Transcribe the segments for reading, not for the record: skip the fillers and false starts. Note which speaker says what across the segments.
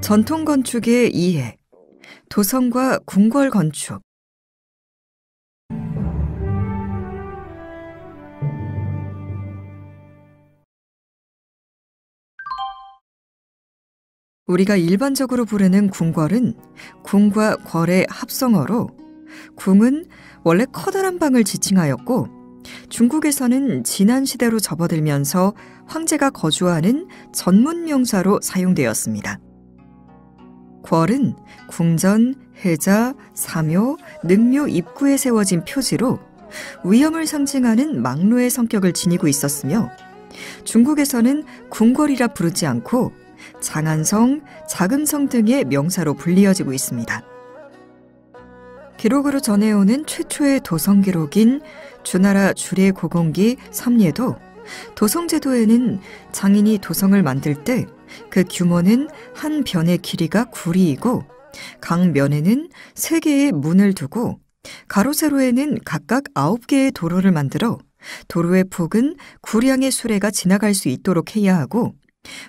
Speaker 1: 전통 건축의 이해, 도성과 궁궐 건축. 우리가 일반적으로 부르는 궁궐은 궁과 궐의 합성어로, 궁은 원래 커다란 방을 지칭하였고, 중국에서는 지난 시대로 접어들면서 황제가 거주하는 전문 명사로 사용되었습니다. 궐은 궁전, 해자, 사묘, 능묘 입구에 세워진 표지로 위엄을 상징하는 망로의 성격을 지니고 있었으며, 중국에서는 궁궐이라 부르지 않고 장안성, 자금성 등의 명사로 불리어지고 있습니다. 기록으로 전해오는 최초의 도성 기록인 주나라 주례고공기 3예도 도성제도에는 장인이 도성을 만들 때 그 규모는 한 변의 길이가 구리이고, 각 면에는 3개의 문을 두고 가로 세로에는 각각 9개의 도로를 만들어 도로의 폭은 구량의 수레가 지나갈 수 있도록 해야 하고,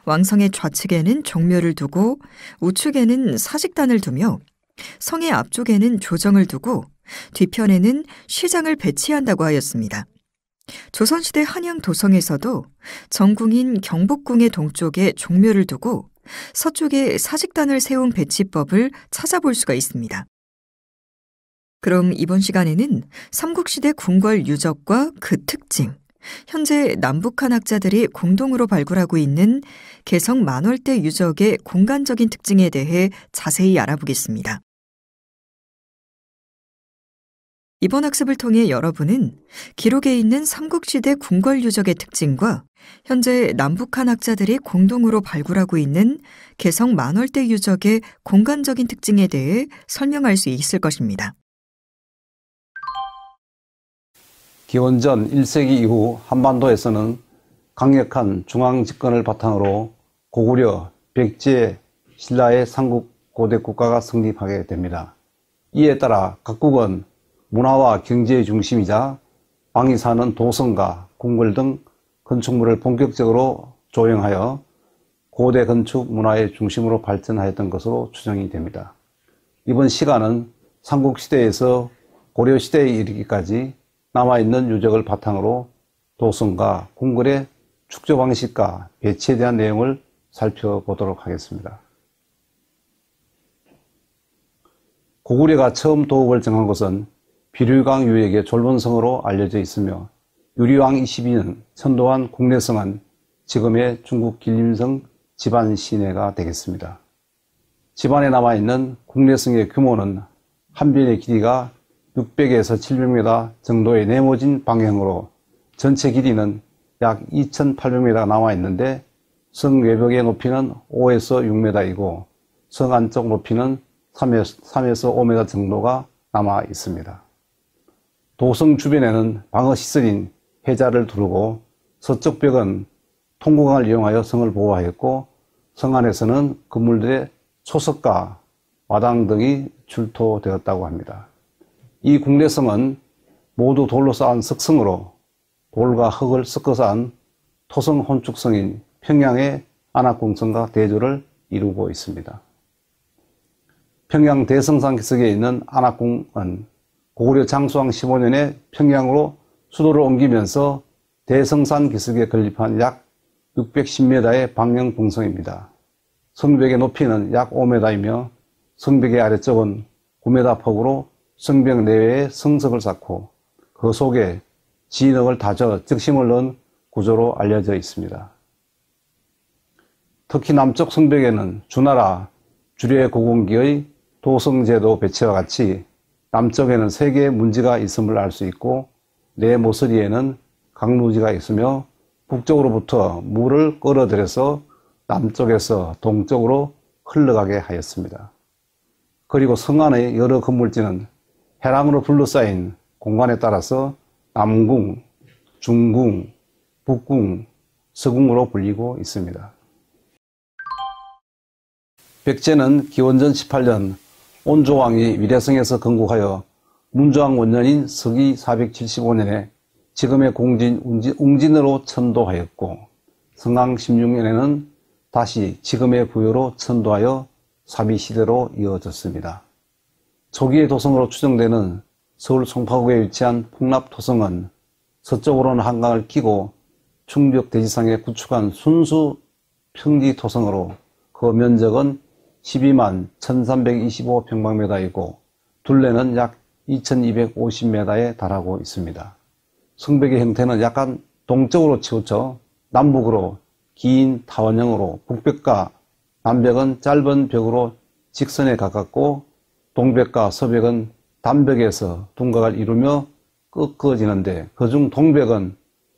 Speaker 1: 왕성의 좌측에는 종묘를 두고 우측에는 사직단을 두며 성의 앞쪽에는 조정을 두고 뒤편에는 시장을 배치한다고 하였습니다. 조선시대 한양 도성에서도 정궁인 경복궁의 동쪽에 종묘를 두고 서쪽에 사직단을 세운 배치법을 찾아볼 수가 있습니다. 그럼 이번 시간에는 삼국시대 궁궐 유적과 그 특징, 현재 남북한 학자들이 공동으로 발굴하고 있는 개성 만월대 유적의 공간적인 특징에 대해 자세히 알아보겠습니다. 이번 학습을 통해 여러분은 기록에 있는 삼국시대 궁궐 유적의 특징과 현재 남북한 학자들이 공동으로 발굴하고 있는 개성 만월대 유적의 공간적인 특징에 대해 설명할 수 있을 것입니다.
Speaker 2: 기원전 1세기 이후 한반도에서는 강력한 중앙 집권을 바탕으로 고구려, 백제, 신라의 삼국 고대 국가가 성립하게 됩니다. 이에 따라 각국은 문화와 경제의 중심이자 왕이 사는 도성과 궁궐 등 건축물을 본격적으로 조형하여 고대 건축 문화의 중심으로 발전하였던 것으로 추정이 됩니다. 이번 시간은 삼국시대에서 고려시대에 이르기까지 남아있는 유적을 바탕으로 도성과 궁궐의 축조 방식과 배치에 대한 내용을 살펴보도록 하겠습니다. 고구려가 처음 도읍을 정한 곳은 비류강 유역의 졸본성으로 알려져 있으며, 유리왕 22년 선도한 국내성은 지금의 중국 길림성 지반 시내가 되겠습니다. 지반에 남아있는 국내성의 규모는 한 변의 길이가 600에서 700m 정도의 네모진 방향으로 전체 길이는 약 2800m 남아있는데, 성 외벽의 높이는 5에서 6m이고 성 안쪽 높이는 3에서 5m 정도가 남아 있습니다. 도성 주변에는 방어시설인 해자를 두르고 서쪽 벽은 통고강을 이용하여 성을 보호하였고, 성 안에서는 건물들의 초석과 마당 등이 출토되었다고 합니다. 이 국내성은 모두 돌로 쌓은 석성으로 돌과 흙을 섞어 쌓은 토성 혼축성인 평양의 안악궁성과 대조를 이루고 있습니다. 평양 대성산 기슭에 있는 안악궁은 고구려 장수왕 15년에 평양으로 수도를 옮기면서 대성산 기슭에 건립한 약 610m의 방형 궁성입니다. 성벽의 높이는 약 5m이며 성벽의 아래쪽은 9m 폭으로 성벽 내외에 성석을 쌓고 그 속에 진흙을 다져 적심을 넣은 구조로 알려져 있습니다. 특히 남쪽 성벽에는 주나라 주례고공기의 도성제도 배치와 같이 남쪽에는 3개의 문지가 있음을 알 수 있고, 내모서리에는 강루지가 있으며 북쪽으로부터 물을 끌어들여서 남쪽에서 동쪽으로 흘러가게 하였습니다. 그리고 성 안의 여러 건물지는 해랑으로 둘러싸인 공간에 따라서 남궁, 중궁, 북궁, 서궁으로 불리고 있습니다. 백제는 기원전 18년 온조왕이 위례성에서 건국하여 문조왕 원년인 서기 475년에 지금의 공진 웅진으로 천도하였고 성왕 16년에는 다시 지금의 부여로 천도하여 사비시대로 이어졌습니다. 초기의 도성으로 추정되는 서울 송파구에 위치한 풍납토성은 서쪽으로는 한강을 끼고 충벽 대지상에 구축한 순수 평지 토성으로 그 면적은 12만 1325평방미터이고 둘레는 약 2250m에 달하고 있습니다. 성벽의 형태는 약간 동쪽으로 치우쳐 남북으로 긴 타원형으로 북벽과 남벽은 짧은 벽으로 직선에 가깝고 동벽과 서벽은 단벽에서 둔각을 이루며 꺾어지는데 그중 동벽은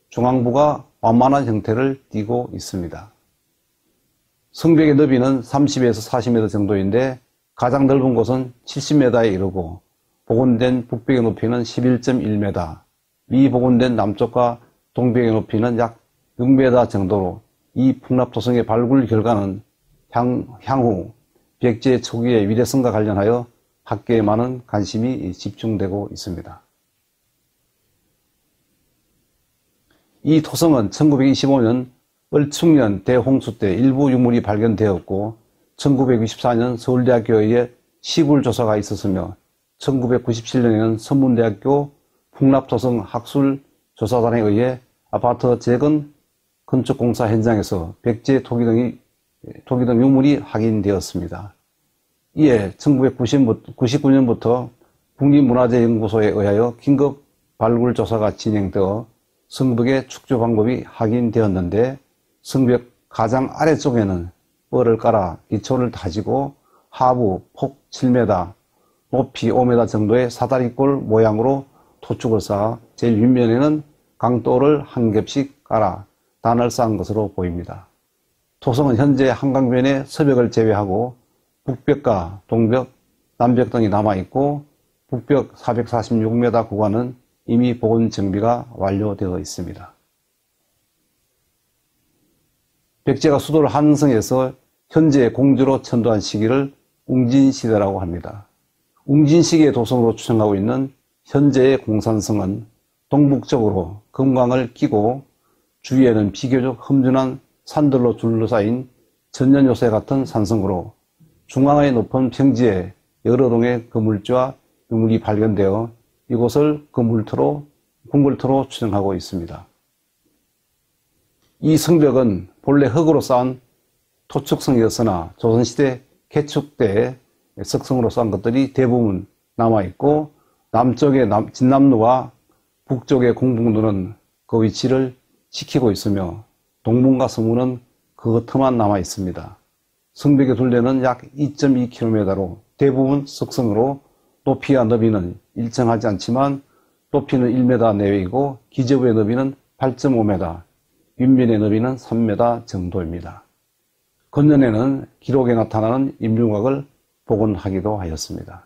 Speaker 2: 중앙부가 완만한 형태를 띠고 있습니다. 성벽의 너비는 30에서 40m 정도인데 가장 넓은 곳은 70m에 이르고 복원된 북벽의 높이는 11.1m, 미복원된 남쪽과 동벽의 높이는 약 6m 정도로 이 풍납토성의 발굴 결과는 향후 백제 초기의 위대성과 관련하여 학계에 많은 관심이 집중되고 있습니다. 이 토성은 1925년 을충년 대홍수 때 일부 유물이 발견되었고 1964년 서울대학교의 시굴조사가 있었으며 1997년에는 선문대학교 풍납토성 학술조사단에 의해 아파트 재건 건축공사 현장에서 백제 토기 등 유물이 확인되었습니다. 이에 1999년부터 국립문화재연구소에 의하여 긴급 발굴조사가 진행되어 성벽의 축조 방법이 확인되었는데 성벽 가장 아래쪽에는 뻘을 깔아 기초를 다지고 하부 폭 7m, 높이 5m 정도의 사다리꼴 모양으로 토축을 쌓아 제일 윗면에는 강돌을 한 겹씩 깔아 단을 쌓은 것으로 보입니다. 토성은 현재 한강변의 서벽을 제외하고 북벽과 동벽, 남벽 등이 남아있고 북벽 446m 구간은 이미 복원 정비가 완료되어 있습니다. 백제가 수도를 한성에서 현재 공주로 천도한 시기를 웅진시대라고 합니다. 웅진시기의 도성으로 추정하고 있는 현재의 공산성은 동북쪽으로 금강을 끼고 주위에는 비교적 험준한 산들로 둘러싸인 전년요새 같은 산성으로 중앙의 높은 평지에 여러 동의 그물지와 유물이 발견되어 이곳을 궁궐터로 추정하고 있습니다. 이 성벽은 본래 흙으로 쌓은 토축성이었으나 조선시대 개축 때 석성으로 쌓은 것들이 대부분 남아있고 남쪽의 진남루와 북쪽의 공북루는 그 위치를 지키고 있으며 동문과 서문은 그 틈만 남아 있습니다. 성벽의 둘레는 약 2.2km로 대부분 석성으로 높이와 너비는 일정하지 않지만 높이는 1m 내외이고 기저부의 너비는 8.5m, 윗면의 너비는 3m 정도입니다. 건년에는 기록에 나타나는 인묘각을 복원하기도 하였습니다.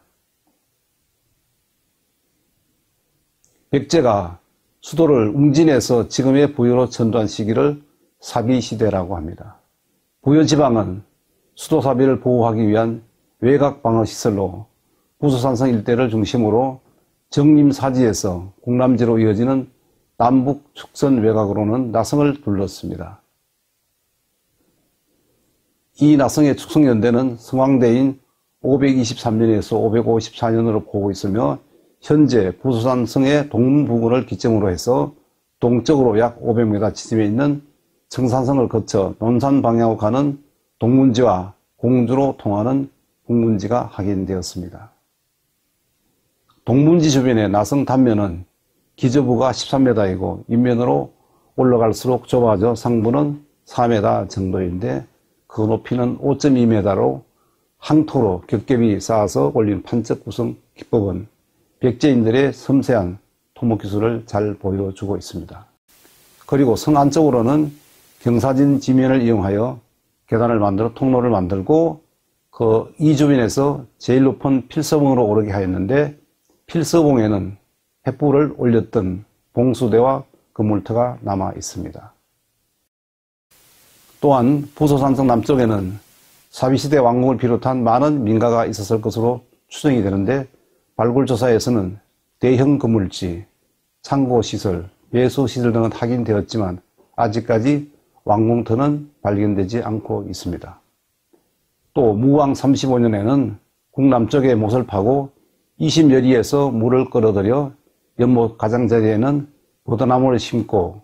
Speaker 2: 백제가 수도를 웅진에서 지금의 부여로 천도한 시기를 사비시대라고 합니다. 부여지방은 수도 사비를 보호하기 위한 외곽 방어시설로 부소산성 일대를 중심으로 정림사지에서 공남지로 이어지는 남북 축선 외곽으로는 나성을 둘렀습니다. 이 나성의 축성연대는 성왕대인 523년에서 554년으로 보고 있으며 현재 부소산성의 동부근을 기점으로 해서 동쪽으로 약 500m 지점에 있는 청산성을 거쳐 논산 방향으로 가는 동문지와 공주로 통하는 북문지가 확인되었습니다. 동문지 주변의 나성 단면은 기저부가 13m이고 윗면으로 올라갈수록 좁아져 상부는 4m 정도인데 그 높이는 5.2m로 항토로 겹겹이 쌓아서 올린 판적 구성 기법은 백제인들의 섬세한 토목기술을 잘 보여주고 있습니다. 그리고 성 안쪽으로는 경사진 지면을 이용하여 계단을 만들어 통로를 만들고 그 이 주변에서 제일 높은 필서봉으로 오르게 하였는데 필서봉에는 횃불을 올렸던 봉수대와 그물터가 남아 있습니다. 또한 부소산성 남쪽에는 사비시대 왕궁을 비롯한 많은 민가가 있었을 것으로 추정이 되는데 발굴조사에서는 대형 건물지, 창고시설, 배수시설 등은 확인되었지만 아직까지 완공터는 발견되지 않고 있습니다. 또 무왕 35년에는 국남쪽에 못을 파고 20여리에서 물을 끌어들여 연못 가장자리에는 포도나무를 심고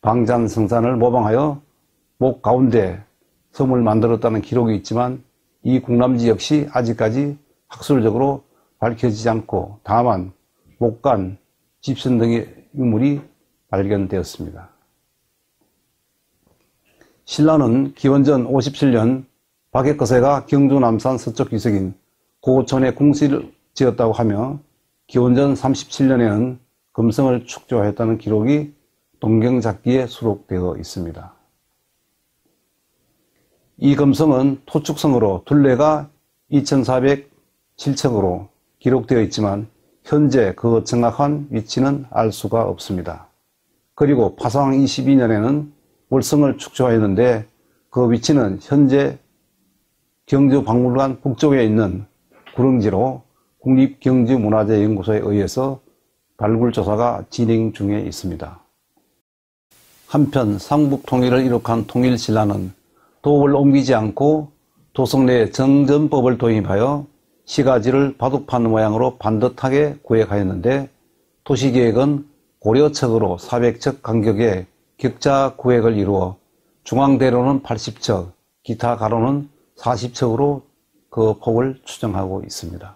Speaker 2: 방잔성산을 모방하여 목 가운데 섬을 만들었다는 기록이 있지만 이 국남지 역시 아직까지 학술적으로 밝혀지지 않고 다만 목간, 집선 등의 유물이 발견되었습니다. 신라는 기원전 57년 박해거세가 경주 남산 서쪽 기슭인 고고천에 궁실을 지었다고 하며 기원전 37년에는 금성을 축조하였다는 기록이 동경작기에 수록되어 있습니다. 이 금성은 토축성으로 둘레가 2407척으로 기록되어 있지만 현재 그 정확한 위치는 알 수가 없습니다. 그리고 파상 22년에는 월성을 축조하였는데 그 위치는 현재 경주박물관 북쪽에 있는 구릉지로 국립경주문화재연구소에 의해서 발굴조사가 진행 중에 있습니다. 한편 상북통일을 이룩한 통일신라는 도읍을 옮기지 않고 도성 내에 정전법을 도입하여 시가지를 바둑판 모양으로 반듯하게 구획하였는데 도시계획은 고려척으로 400척 간격의 격자 구획을 이루어 중앙대로는 80척, 기타 가로는 40척으로 그 폭을 추정하고 있습니다.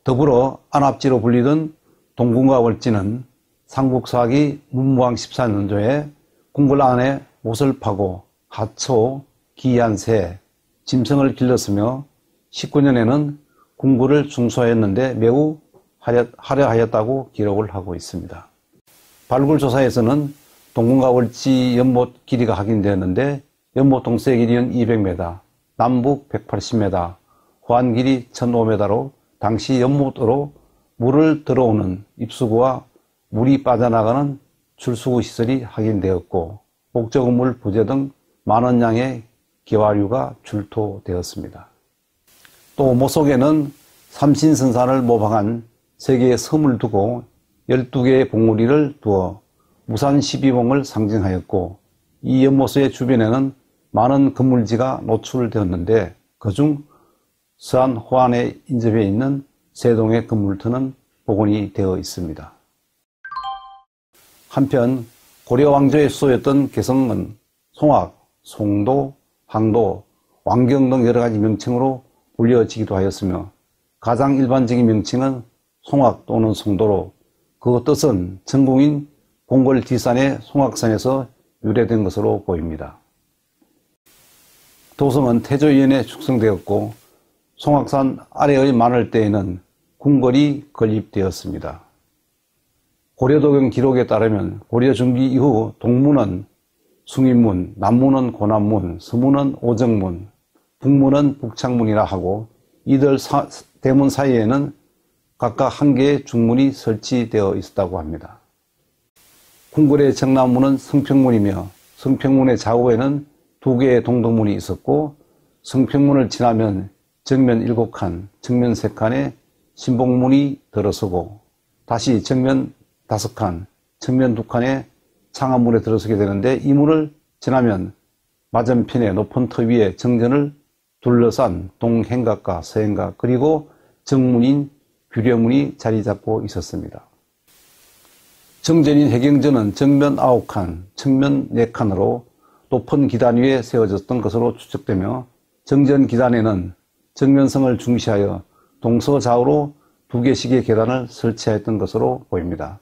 Speaker 2: 더불어 안압지로 불리던 동궁과 월지는 상북사기 문무왕 14년도에 궁궐 안에 못을 파고 하초, 기한새, 짐승을 길렀으며 19년에는 궁궐을 중수하였는데 매우 화려하였다고 기록을 하고 있습니다. 발굴조사에서는 동궁과 월지 연못 길이가 확인되었는데 연못 동서의 길이는 200m, 남북 180m, 호안 길이 1005m로 당시 연못으로 물을 들어오는 입수구와 물이 빠져나가는 출수구 시설이 확인되었고 목적 우물, 부재 등 많은 양의 개화류가 출토되었습니다. 또 모속에는 삼신선산을 모방한 3개의 섬을 두고 12개의 봉우리를 두어 무산 12봉을 상징하였고 이 연못의 주변에는 많은 건물지가 노출되었는데 그중 서안 호안에 인접해 있는 세동의 건물터는 복원이 되어 있습니다. 한편 고려 왕조의 수도였던 개성은 송악, 송도, 항도, 왕경 등 여러 가지 명칭으로 불려지기도 하였으며 가장 일반적인 명칭은 송악 또는 송도로 그 뜻은 전궁인 궁궐 뒷산의 송악산에서 유래된 것으로 보입니다. 도성은 태조 2년에 축성되었고 송악산 아래의 만월대에는 궁궐이 건립되었습니다. 고려도경 기록에 따르면 고려 중기 이후 동문은 숭인문, 남문은 고남문, 서문은 오정문, 북문은 북창문이라 하고 이들 대문 사이에는 각각 한 개의 중문이 설치되어 있었다고 합니다. 궁궐의 정남문은 성평문이며 성평문의 좌우에는 2개의 동동문이 있었고 성평문을 지나면 정면 7칸, 정면 3칸에 신봉문이 들어서고 다시 정면 5칸, 정면 2칸에 창안문에 들어서게 되는데 이 문을 지나면 맞은편의 높은 터 위에 정전을 둘러싼 동행각과 서행각 그리고 정문인 규례문이 자리 잡고 있었습니다. 정전인 해경전은 정면 9칸, 측면 4칸으로 높은 기단 위에 세워졌던 것으로 추측되며 정전 기단에는 정면성을 중시하여 동서좌우로 2개씩의 계단을 설치하였던 것으로 보입니다.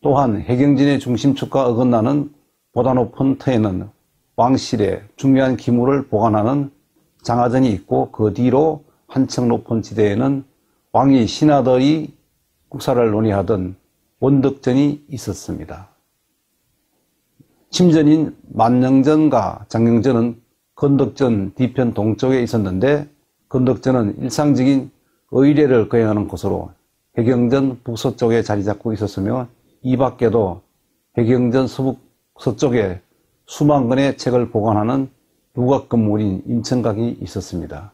Speaker 2: 또한 해경진의 중심축과 어긋나는 보다 높은 터에는 왕실의 중요한 기물을 보관하는 장화전이 있고 그 뒤로 한층 높은 지대에는 왕이 신하들이 국사를 논의하던 원덕전이 있었습니다. 침전인 만영전과 장영전은 건덕전 뒤편 동쪽에 있었는데 건덕전은 일상적인 의례를 거행하는 곳으로 해경전 북서쪽에 자리 잡고 있었으며 이 밖에도 해경전 서쪽에 수만 건의 책을 보관하는 누각 건물인 임천각이 있었습니다.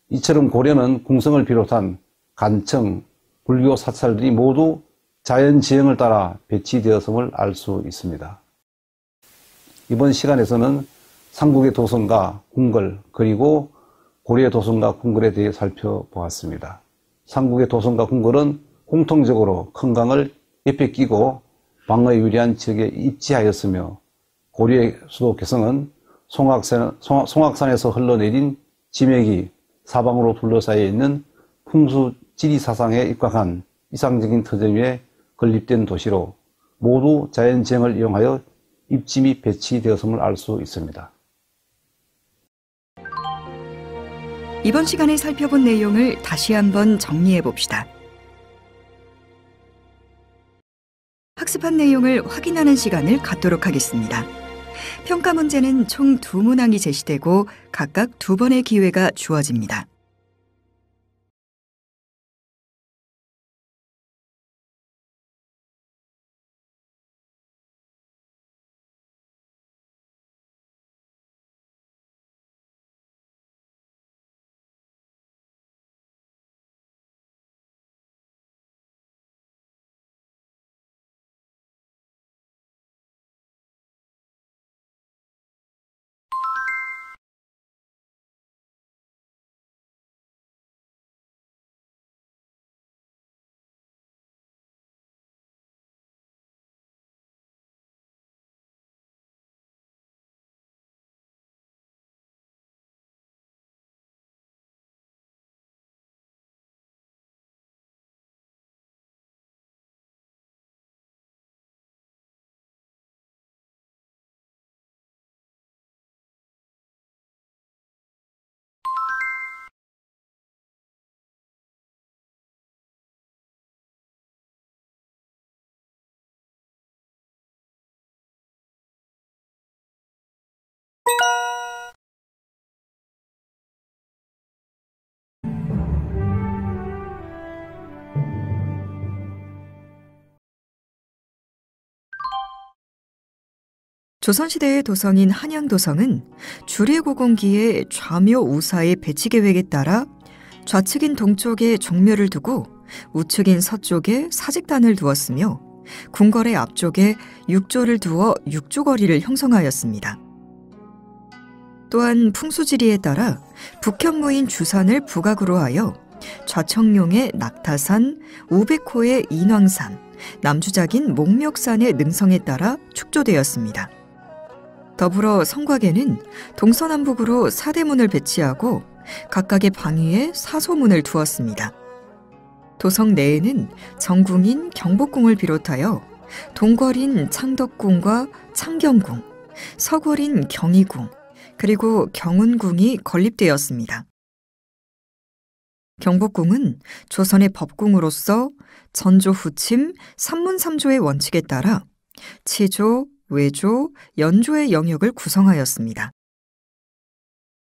Speaker 2: 이처럼 고려는 궁성을 비롯한 간청, 불교 사찰들이 모두 자연지형을 따라 배치되었음을 알 수 있습니다. 이번 시간에서는 삼국의 도성과 궁궐 그리고 고려의 도성과 궁궐에 대해 살펴보았습니다. 삼국의 도성과 궁궐은 공통적으로 큰 강을 옆에 끼고 방어에 유리한 지역에 입지하였으며 고려의 수도 개성은 송악산에서 흘러내린 지맥이 사방으로 둘러싸여 있는 풍수 지리사상에 입각한 이상적인 터전 위에 건립된 도시로 모두 자연지형을 이용하여 입지 배치되었음을 알 수 있습니다.
Speaker 1: 이번 시간에 살펴본 내용을 다시 한번 정리해 봅시다. 학습한 내용을 확인하는 시간을 갖도록 하겠습니다. 평가 문제는 총 2문항이 제시되고 각각 2번의 기회가 주어집니다. 조선시대의 도성인 한양도성은 주례고공기의 좌묘 우사의 배치 계획에 따라 좌측인 동쪽에 종묘를 두고 우측인 서쪽에 사직단을 두었으며 궁궐의 앞쪽에 육조를 두어 육조거리를 형성하였습니다. 또한 풍수지리에 따라 북현무인 주산을 북악으로 하여 좌청룡의 낙타산, 우백호의 인왕산, 남주작인 목멱산의 능성에 따라 축조되었습니다. 더불어 성곽에는 동서남북으로 4대문을 배치하고 각각의 방위에 사소문을 두었습니다. 도성 내에는 정궁인 경복궁을 비롯하여 동궐인 창덕궁과 창경궁, 서궐인 경희궁, 그리고 경운궁이 건립되었습니다. 경복궁은 조선의 법궁으로서 전조 후침 3문3조의 원칙에 따라 치조, 외조, 연조의 영역을 구성하였습니다.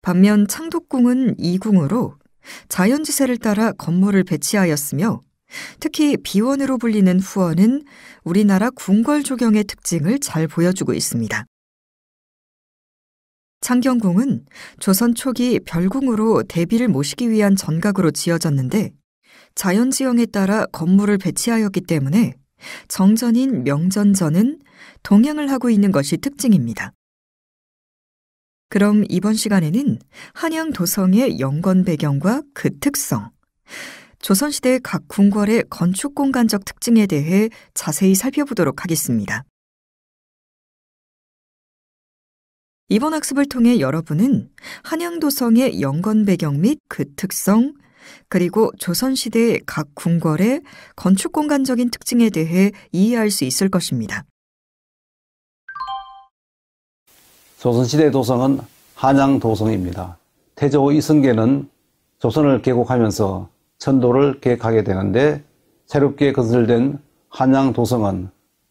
Speaker 1: 반면 창덕궁은 이궁으로 자연지세를 따라 건물을 배치하였으며 특히 비원으로 불리는 후원은 우리나라 궁궐조경의 특징을 잘 보여주고 있습니다. 창경궁은 조선 초기 별궁으로 대비를 모시기 위한 전각으로 지어졌는데 자연지형에 따라 건물을 배치하였기 때문에 정전인 명전전은 동양을 하고 있는 것이 특징입니다. 그럼 이번 시간에는 한양 도성의 영건 배경과 그 특성, 조선시대 각 궁궐의 건축 공간적 특징에 대해 자세히 살펴보도록 하겠습니다. 이번 학습을 통해 여러분은 한양 도성의 영건 배경 및 그 특성, 그리고 조선시대의 각 궁궐의 건축 공간적인 특징에 대해 이해할 수 있을 것입니다.
Speaker 2: 조선시대 도성은 한양도성입니다. 태조 이성계는 조선을 개국하면서 천도를 계획하게 되는데 새롭게 건설된 한양도성은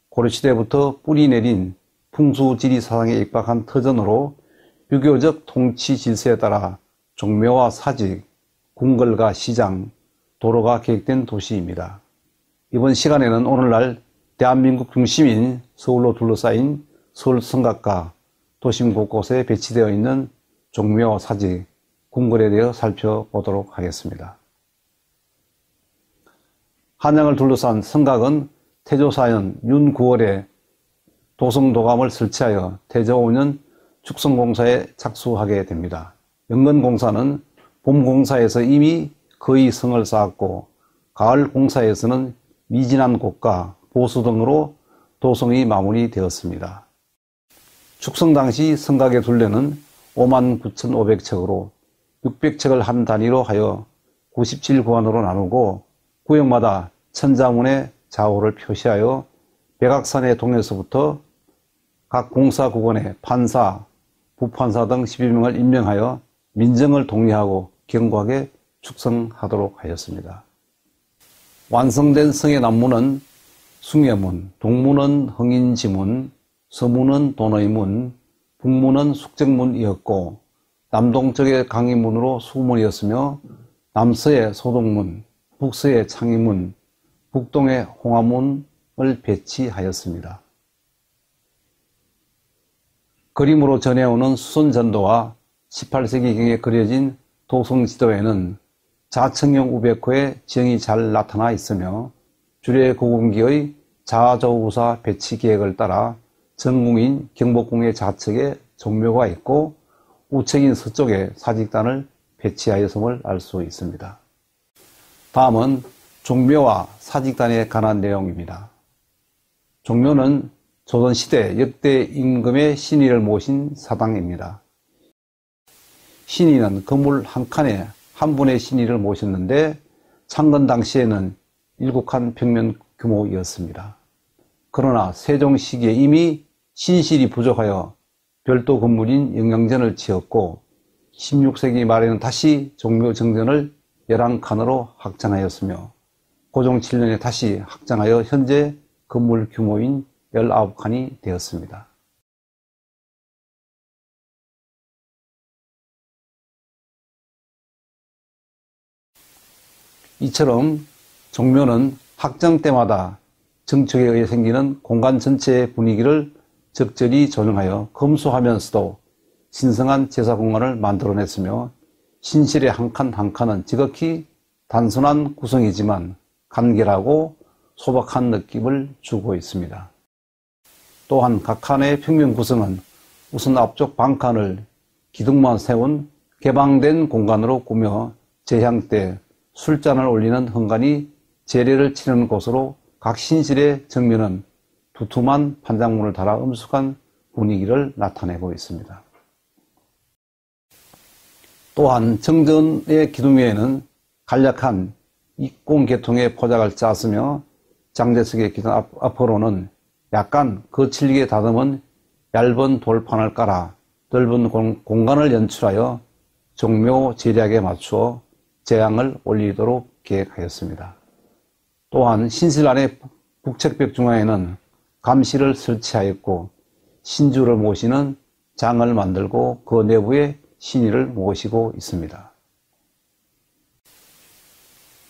Speaker 2: 고려시대부터 뿌리 내린 풍수지리 사상에 입각한 터전으로 유교적 통치 질서에 따라 종묘와 사직, 궁궐과 시장, 도로가 계획된 도시입니다. 이번 시간에는 오늘날 대한민국 중심인 서울로 둘러싸인 서울 성곽과 도심 곳곳에 배치되어 있는 종묘, 사직, 궁궐에 대해 살펴보도록 하겠습니다. 한양을 둘러싼 성곽은 태조 4년 윤 9월에 도성도감을 설치하여 태조 5년 축성공사에 착수하게 됩니다. 영건공사는 봄공사에서 이미 거의 성을 쌓았고 가을 공사에서는 미진한 곳과 보수 등으로 도성이 마무리되었습니다. 축성 당시 성곽의 둘레는 59,500척으로 600척을 한 단위로 하여 97구간으로 나누고 구역마다 천자문의 좌우를 표시하여 백악산의 동에서부터 각 공사구간에 판사, 부판사 등 12명을 임명하여 민정을 독려하고 견고하게 축성하도록 하였습니다. 완성된 성의 남문은 숭례문, 동문은 흥인지문, 서문은 돈의문, 북문은 숙적문이었고 남동쪽의 강의문으로 수문이었으며 남서의 소동문, 북서의 창의문, 북동의 홍화문을 배치하였습니다. 그림으로 전해오는 수선전도와 18세기경에 그려진 도성지도에는 자청형 우백호의 지형이 잘 나타나 있으며 주례고궁기의 자조우사 배치 계획을 따라 전궁인 경복궁의 좌측에 종묘가 있고 우측인 서쪽에 사직단을 배치하였음을 알 수 있습니다. 다음은 종묘와 사직단에 관한 내용입니다. 종묘는 조선시대 역대 임금의 신의를 모신 사당입니다. 신의는 건물 한 칸에 한 분의 신의를 모셨는데 창건 당시에는 7칸 평면 규모였습니다. 그러나 세종 시기에 이미 신실이 부족하여 별도 건물인 영양전을 지었고 16세기 말에는 다시 종묘 정전을 11칸으로 확장하였으며 고종 7년에 다시 확장하여 현재 건물 규모인 19칸이 되었습니다. 이처럼 종묘는 확장 때마다 정축에 의해 생기는 공간 전체의 분위기를 적절히 조정하여 검소하면서도 신성한 제사 공간을 만들어냈으며 신실의 한 칸 한 칸은 지극히 단순한 구성이지만 간결하고 소박한 느낌을 주고 있습니다. 또한 각 칸의 평면 구성은 우선 앞쪽 방칸을 기둥만 세운 개방된 공간으로 꾸며 제향 때 술잔을 올리는 헌관이 제례를 치르는 곳으로 각 신실의 정면은 두툼한 판장문을 달아 엄숙한 분위기를 나타내고 있습니다. 또한 정전의 기둥 위에는 간략한 입공계통의 포작을 짰으며 장대석의 기둥 앞으로는 약간 거칠게 다듬은 얇은 돌판을 깔아 넓은 공간을 연출하여 종묘 제략에 맞추어 제향을 올리도록 계획하였습니다. 또한 신실 안의 북측벽 중앙에는 감시를 설치하였고 신주를 모시는 장을 만들고 그 내부에 신의를 모시고 있습니다.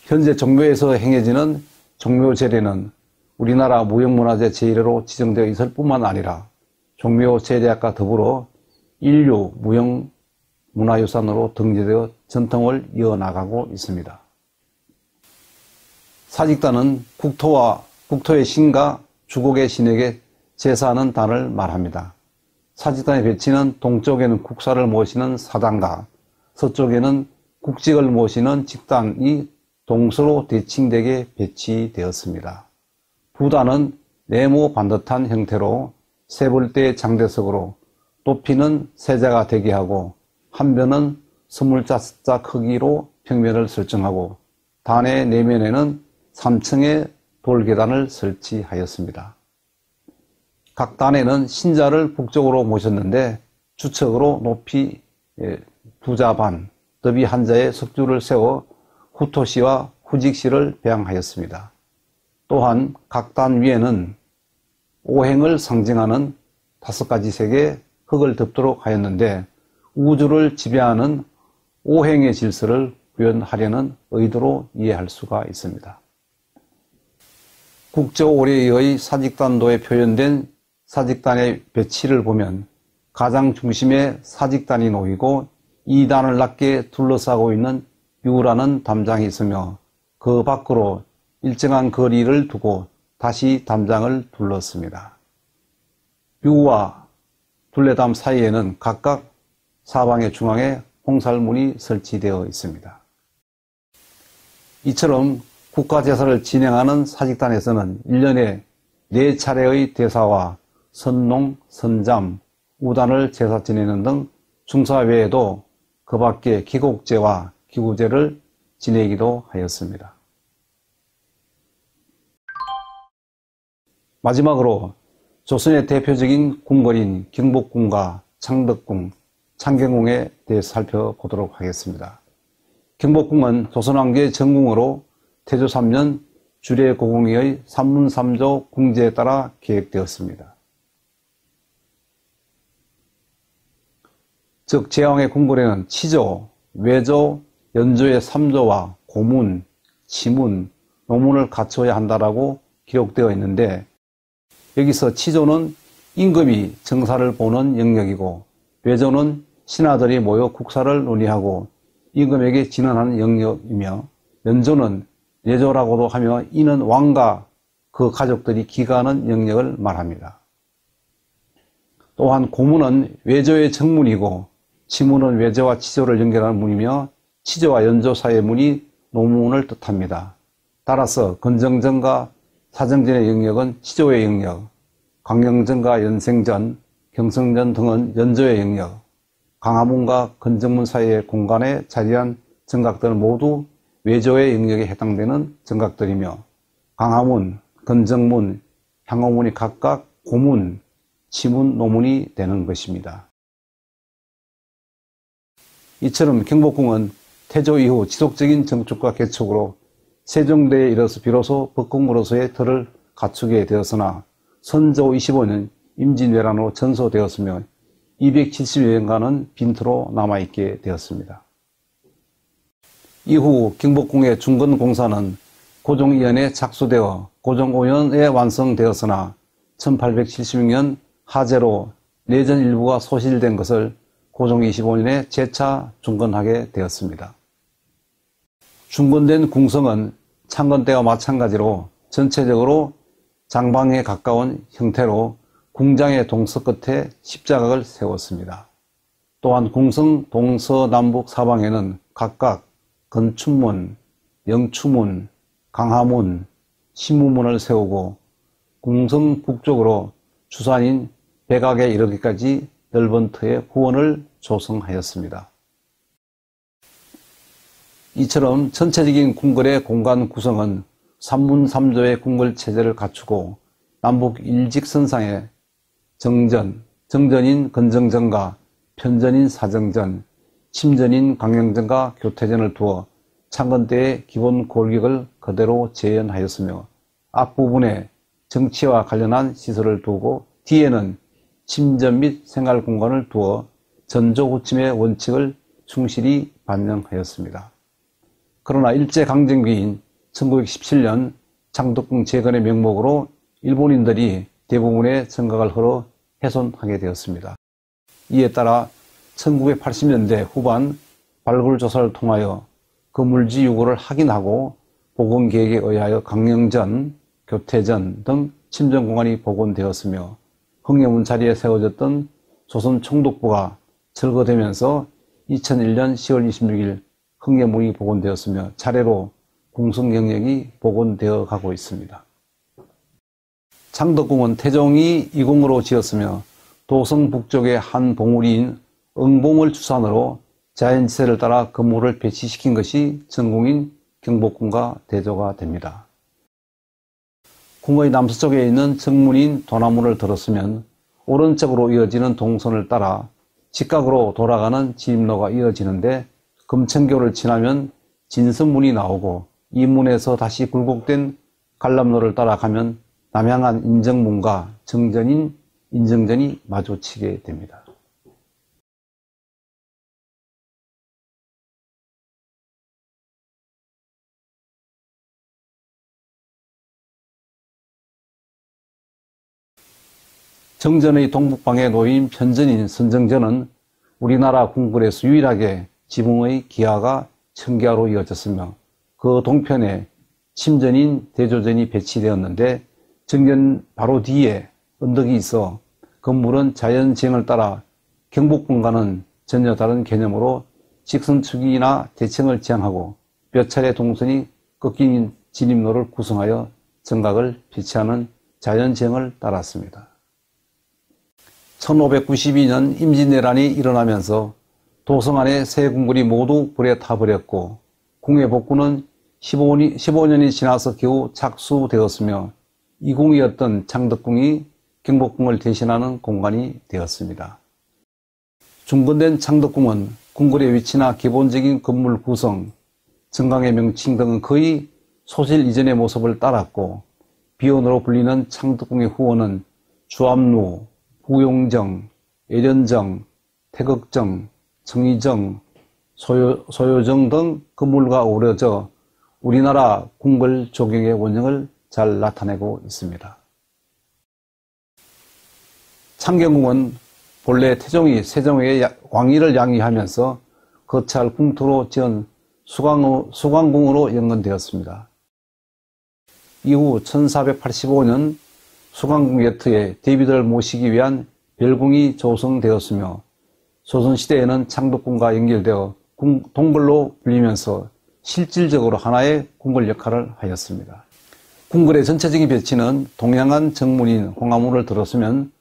Speaker 2: 현재 종묘에서 행해지는 종묘 제례는 우리나라 무형문화재 제1호로 지정되어 있을 뿐만 아니라 종묘 제례학과 더불어 인류 무형문화유산으로 등재되어 전통을 이어나가고 있습니다. 사직단은 국토의 신과 주곡의 신에게 제사하는 단을 말합니다. 사직단의 배치는 동쪽에는 국사를 모시는 사단과 서쪽에는 국직을 모시는 직단이 동서로 대칭되게 배치되었습니다. 두 단은 네모 반듯한 형태로 세벌대 장대석으로 높이는 세자가 대기하고 한 변은 20자자 크기로 평면을 설정하고 단의 내면에는 3층의 돌계단을 설치하였습니다. 각 단에는 신자를 북쪽으로 모셨는데 주측으로 높이 2자 반, 너비 1자의 석주를 세워 후토시와 후직시를 배양하였습니다. 또한 각 단 위에는 오행을 상징하는 5가지 색의 흙을 덮도록 하였는데 우주를 지배하는 오행의 질서를 구현하려는 의도로 이해할 수가 있습니다. 국제오례의 사직단도에 표현된 사직단의 배치를 보면 가장 중심에 사직단이 놓이고 이 단을 낮게 둘러싸고 있는 유라는 담장이 있으며 그 밖으로 일정한 거리를 두고 다시 담장을 둘렀습니다. 뷰와 둘레담 사이에는 각각 사방의 중앙에 홍살문이 설치되어 있습니다. 이처럼 국가제사를 진행하는 사직단에서는 1년에 4차례의 대사와 선농, 선잠, 우단을 제사 지내는 등 중사 외에도 그 밖에 기곡제와 기구제를 지내기도 하였습니다. 마지막으로 조선의 대표적인 궁궐인 경복궁과 창덕궁, 창경궁에 대해서 살펴보도록 하겠습니다. 경복궁은 조선왕조의 정궁으로 태조 3년 주례고공의의 삼문삼조 궁제에 따라 계획되었습니다. 즉 제왕의 궁궐에는 치조, 외조, 연조의 3조와 고문, 치문, 노문을 갖춰야 한다라고 기록되어 있는데, 여기서 치조는 임금이 정사를 보는 영역이고, 외조는 신하들이 모여 국사를 논의하고 임금에게 진언하는 영역이며, 연조는 예조라고도 하며 이는 왕과 그 가족들이 기가하는 영역을 말합니다. 또한 고문은 외조의 정문이고, 치문은 외조와 치조를 연결하는 문이며, 치조와 연조 사이의 문이 노문을 뜻합니다. 따라서 건정전과 사정전의 영역은 치조의 영역, 광영전과 연생전, 경성전 등은 연조의 영역, 강화문과 건정문 사이의 공간에 자리한 정각들은 모두 외조의 영역에 해당되는 정각들이며, 강화문, 건정문, 향호문이 각각 고문, 치문, 노문이 되는 것입니다. 이처럼 경복궁은 태조 이후 지속적인 정축과 개축으로 세종대에 이르러서 비로소 법궁으로서의 틀을 갖추게 되었으나 선조 25년 임진왜란으로 전소되었으며 270여년간은 빈터로 남아있게 되었습니다. 이후 경복궁의 중건공사는 고종 2년에 착수되어 고종 5년에 완성되었으나 1876년 하재로 내전 일부가 소실된 것을 고종 25년에 재차 중건하게 되었습니다. 중건된 궁성은 창건 때와 마찬가지로 전체적으로 장방에 가까운 형태로 궁장의 동서 끝에 십자각을 세웠습니다. 또한 궁성 동서남북 사방에는 각각 건춘문, 영추문, 강하문, 신무문을 세우고 궁성 북쪽으로 주산인 백악에 이르기까지 넓은 터의 후원을 조성하였습니다. 이처럼 전체적인 궁궐의 공간 구성은 삼문삼조의 궁궐 체제를 갖추고 남북 일직선상에 정전, 정전인 건정전과 편전인 사정전, 침전인 강영전과 교태전을 두어 창건 때의 기본 골격을 그대로 재현하였으며, 앞부분에 정치와 관련한 시설을 두고 뒤에는 침전 및 생활 공간을 두어 전조후침의 원칙을 충실히 반영하였습니다. 그러나 일제강점기인 1917년 창덕궁 재건의 명목으로 일본인들이 대부분의 정각을 헐어 훼손하게 되었습니다. 이에 따라 1980년대 후반 발굴조사를 통하여 건물지 유고를 확인하고 복원계획에 의하여 강령전, 교태전 등 침전공간이 복원되었으며, 흥례문 자리에 세워졌던 조선 총독부가 철거되면서 2001년 10월 26일 흥례문이 복원되었으며 차례로 궁성 영역이 복원되어 가고 있습니다. 창덕궁은 태종이 이궁으로 지었으며 도성 북쪽의 한 봉우리인 응봉을 주산으로 자연지세를 따라 건물을 배치시킨 것이 전궁인 경복궁과 대조가 됩니다. 궁의 남서쪽에 있는 정문인 도나문을 들었으면 오른쪽으로 이어지는 동선을 따라 직각으로 돌아가는 진입로가 이어지는데, 금천교를 지나면 진선문이 나오고 이 문에서 다시 굴곡된 관람로를 따라가면 남향안 인정문과 정전인 인정전이 마주치게 됩니다. 정전의 동북방에 놓인 편전인 선정전은 우리나라 궁궐에서 유일하게 지붕의 기하가 청기하로 이어졌으며, 그 동편에 심전인 대조전이 배치되었는데 정전 바로 뒤에 언덕이 있어 건물은 자연지형을 따라 경복궁과는 전혀 다른 개념으로 직선축이나 대칭을 지향하고 몇 차례 동선이 꺾인 진입로를 구성하여 정각을 배치하는 자연지형을 따랐습니다. 1592년 임진왜란이 일어나면서 도성 안의 새 궁궐이 모두 불에 타버렸고 궁의 복구는 15년이 지나서 겨우 착수되었으며 이 궁이었던 창덕궁이 경복궁을 대신하는 공간이 되었습니다. 중건된 창덕궁은 궁궐의 위치나 기본적인 건물 구성, 정강의 명칭 등은 거의 소실 이전의 모습을 따랐고 비원으로 불리는 창덕궁의 후원은 주암루, 부용정, 예련정, 태극정, 청의정, 소요정 등 건물과 어우러져 우리나라 궁궐 조경의 원형을 잘 나타내고 있습니다. 창경궁은 본래 태종이 세종의 왕위를 양위하면서 거찰 궁토로 지은 수광궁으로 연건되었습니다. 이후 1485년 수광궁 곁에 대비들을 모시기 위한 별궁이 조성되었으며 조선시대에는 창덕궁과 연결되어 동궐로 불리면서 실질적으로 하나의 궁궐 역할을 하였습니다. 궁궐의 전체적인 배치는 동양안 정문인 홍화문을 들었으면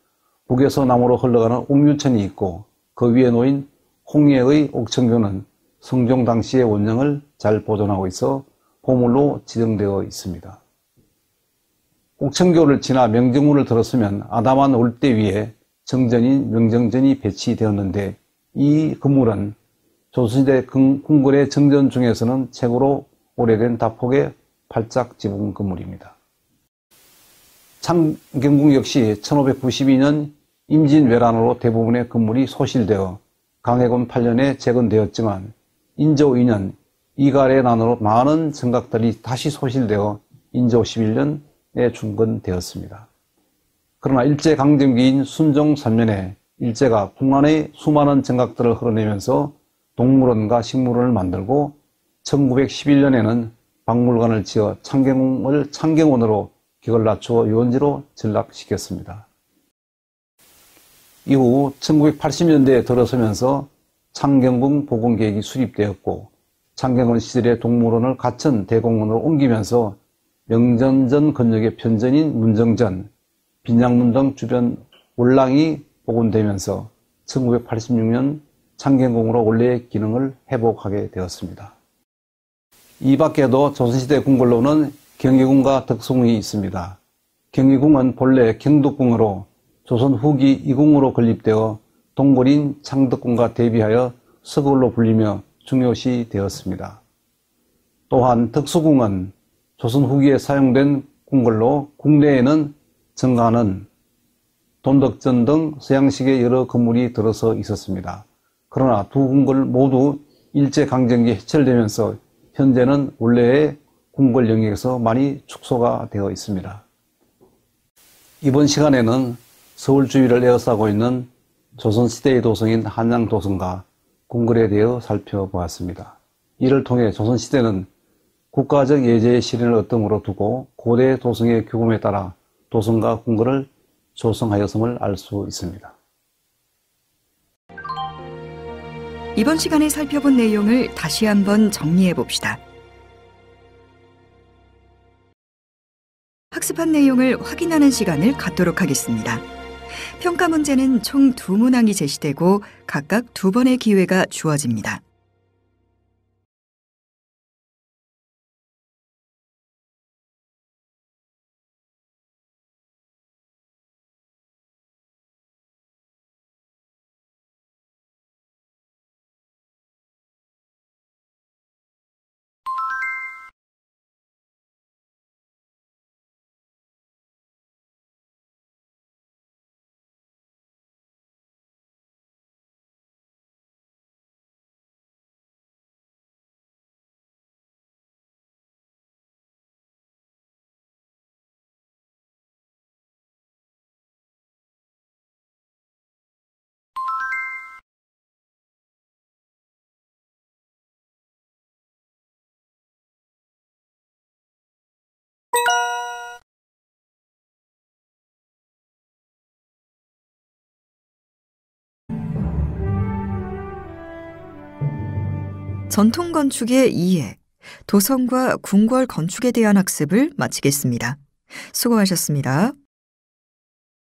Speaker 2: 북에서 남으로 흘러가는 옥류천이 있고 그 위에 놓인 홍예의 옥천교는 성종 당시의 원형을 잘 보존하고 있어 보물로 지정되어 있습니다. 옥천교를 지나 명정문을 들었으면 아담한 올대 위에 정전인 명정전이 배치되었는데 이 건물은 조선시대 궁궐의 정전 중에서는 최고로 오래된 다폭의 팔짝 지붕 건물입니다. 창경궁 역시 1592년 임진왜란으로 대부분의 건물이 소실되어 강해군 8년에 재건되었지만 인조 2년 이갈의 난으로 많은 정각들이 다시 소실되어 인조 11년에 중건되었습니다. 그러나 일제강점기인 순종 3년에 일제가 궁 안의 수많은 정각들을 흘러내면서 동물원과 식물원을 만들고 1911년에는 박물관을 지어 창경궁을 창경원으로 격을 낮추어 유원지로 전락시켰습니다. 이후 1980년대에 들어서면서 창경궁 복원계획이 수립되었고 창경원 시절의 동물원을 가천 대공원으로 옮기면서 명전전 건역의 편전인 문정전, 빈양문 등 주변 월랑이 복원되면서 1986년 창경궁으로 원래의 기능을 회복하게 되었습니다. 이 밖에도 조선시대 궁궐로는 경희궁과 덕수궁이 있습니다. 경희궁은 본래 경덕궁으로 조선 후기 이궁으로 건립되어 동궐인 창덕궁과 대비하여 서궐로 불리며 중요시 되었습니다. 또한 덕수궁은 조선 후기에 사용된 궁궐로 국내에는 정가는, 돈덕전 등 서양식의 여러 건물이 들어서 있었습니다. 그러나 두 궁궐 모두 일제강점기에 해체되면서 현재는 원래의 궁궐 영역에서 많이 축소가 되어 있습니다. 이번 시간에는 서울 주위를 에워싸고 있는 조선시대의 도성인 한양도성과 궁궐에 대해 살펴보았습니다. 이를 통해 조선시대는 국가적 예제의 실현을 어뜸으로 두고 고대 도성의 규범에 따라 도성과 궁궐을 조성하였음을 알 수 있습니다.
Speaker 1: 이번 시간에 살펴본 내용을 다시 한번 정리해 봅시다. 학습한 내용을 확인하는 시간을 갖도록 하겠습니다. 평가 문제는 총 2문항이 제시되고 각각 2번의 기회가 주어집니다. 전통 건축의 이해, 도성과 궁궐 건축에 대한 학습을 마치겠습니다. 수고하셨습니다.